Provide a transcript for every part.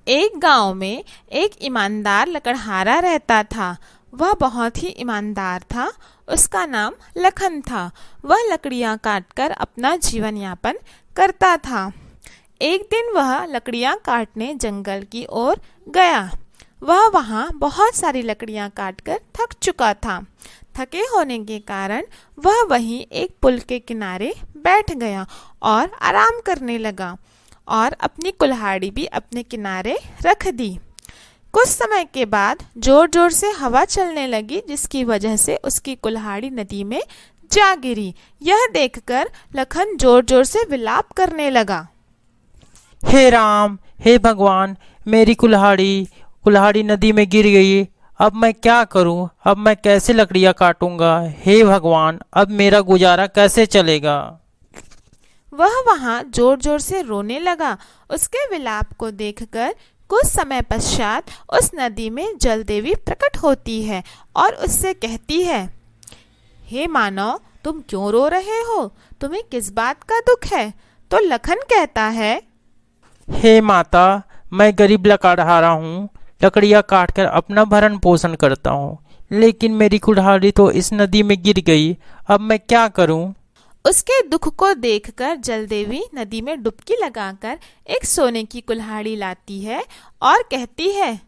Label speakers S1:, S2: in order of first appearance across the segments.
S1: एक गांव में एक ईमानदार लकड़हारा रहता था। वह बहुत ही ईमानदार था। उसका नाम लखन था। वह लकड़ियां काटकर अपना जीवन यापन करता था। एक दिन वह लकड़ियां काटने जंगल की ओर गया। वह वहां बहुत सारी लकड़ियां काटकर थक चुका था। थके होने के कारण वह वहीं एक पुल के किनारे बैठ गया और आराम करने लगा और अपनी कुल्हाड़ी भी अपने किनारे रख दी। कुछ समय के बाद जोर जोर से हवा चलने लगी, जिसकी वजह से उसकी कुल्हाड़ी नदी में जा गिरी। यह देखकर लखन जोर जोर से विलाप करने लगा।
S2: हे राम, हे भगवान, मेरी कुल्हाड़ी नदी में गिर गई। अब मैं क्या करूं? अब मैं कैसे लकड़ियां काटूंगा? हे भगवान, अब मेरा गुजारा कैसे चलेगा?
S1: वह वहां जोर जोर से रोने लगा। उसके विलाप को देखकर कुछ समय पश्चात उस नदी में जल देवी प्रकट होती है और उससे कहती है, हे मानव, तुम क्यों रो रहे हो? तुम्हें किस बात का दुख है? तो लखन कहता है,
S2: हे माता, मैं गरीब लकड़हारा हूँ। लकड़ियाँ काटकर अपना भरण पोषण करता हूँ, लेकिन मेरी कुल्हाड़ी तो इस नदी में गिर गई। अब मैं क्या करूँ?
S1: उसके दुख को देखकर जल देवी नदी में डुबकी लगाकर एक सोने की कुल्हाड़ी लाती है और कहती है,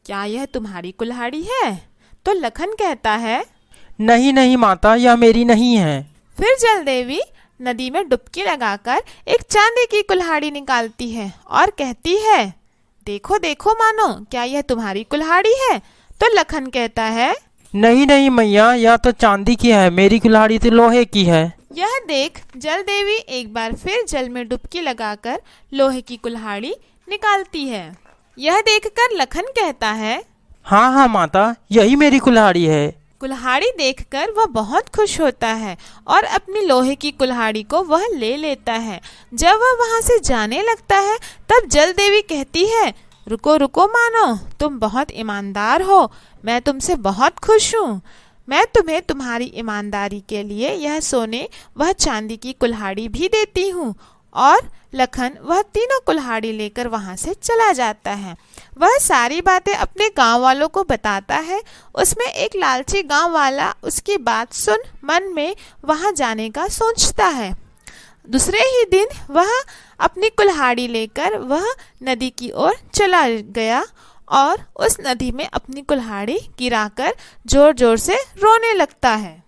S1: क्या यह तुम्हारी कुल्हाड़ी है? तो लखन कहता है,
S2: नहीं नहीं माता, यह मेरी नहीं है।
S1: फिर जल देवी नदी में डुबकी लगाकर एक चांदी की कुल्हाड़ी निकालती है और कहती है, देखो देखो मानो, क्या यह तुम्हारी कुल्हाड़ी है? तो लखन कहता है,
S2: नहीं नहीं मैया, यह तो चांदी की है, मेरी कुल्हाड़ी तो लोहे की है।
S1: यह देख जल देवी एक बार फिर जल में डुबकी लगाकर लोहे की कुल्हाड़ी निकालती है। यह देखकर लखन कहता है,
S2: हाँ हाँ माता, यही मेरी कुल्हाड़ी है।
S1: कुल्हाड़ी देखकर वह बहुत खुश होता है और अपनी लोहे की कुल्हाड़ी को वह ले लेता है। जब वह वहां से जाने लगता है, तब जल देवी कहती है, रुको रुको मानो, तुम बहुत ईमानदार हो। मैं तुमसे बहुत खुश हूँ। मैं तुम्हें तुम्हारी ईमानदारी के लिए यह सोने वह चांदी की कुल्हाड़ी भी देती हूँ। और लखन वह तीनों कुल्हाड़ी लेकर वहां से चला जाता है। वह सारी बातें अपने गांव वालों को बताता है। उसमें एक लालची गांव वाला उसकी बात सुन मन में वहां जाने का सोचता है। दूसरे ही दिन वह अपनी कुल्हाड़ी लेकर वह नदी की ओर चला गया और उस नदी में अपनी कुल्हाड़ी गिराकर जोर जोर से रोने लगता है।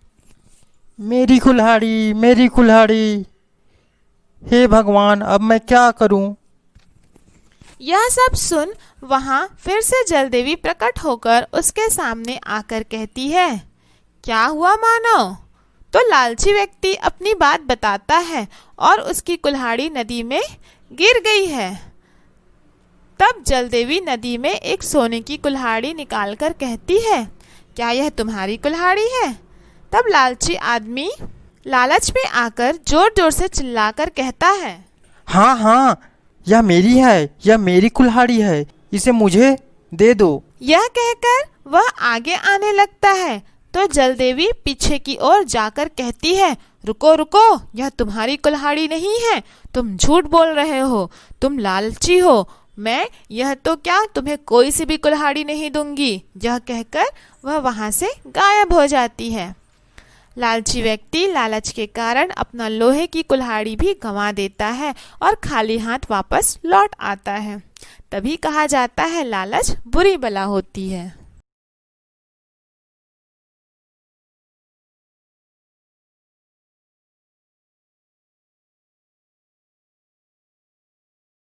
S2: मेरी कुल्हाड़ी, मेरी कुल्हाड़ी, हे भगवान, अब मैं क्या करूं?
S1: यह सब सुन वहां फिर से जल देवी प्रकट होकर उसके सामने आकर कहती है, क्या हुआ मानव? तो लालची व्यक्ति अपनी बात बताता है और उसकी कुल्हाड़ी नदी में गिर गई है। तब जल देवी नदी में एक सोने की कुल्हाड़ी निकालकर कहती है, क्या यह तुम्हारी कुल्हाड़ी है? तब लालची आदमी लालच में आकर जोर जोर से चिल्लाकर कहता है,
S2: हाँ हाँ, यह मेरी है, यह मेरी कुल्हाड़ी है, इसे मुझे दे दो।
S1: यह कहकर वह आगे आने लगता है। तो जल देवी पीछे की ओर जाकर कहती है, रुको रुको, यह तुम्हारी कुल्हाड़ी नहीं है। तुम झूठ बोल रहे हो, तुम लालची हो। मैं यह तो क्या तुम्हें कोई सी भी कुल्हाड़ी नहीं दूंगी। यह कहकर वह वहां से गायब हो जाती है। लालची व्यक्ति लालच के कारण अपना लोहे की कुल्हाड़ी भी गंवा देता है और खाली हाथ वापस लौट आता है। तभी कहा जाता है, लालच बुरी बला होती है।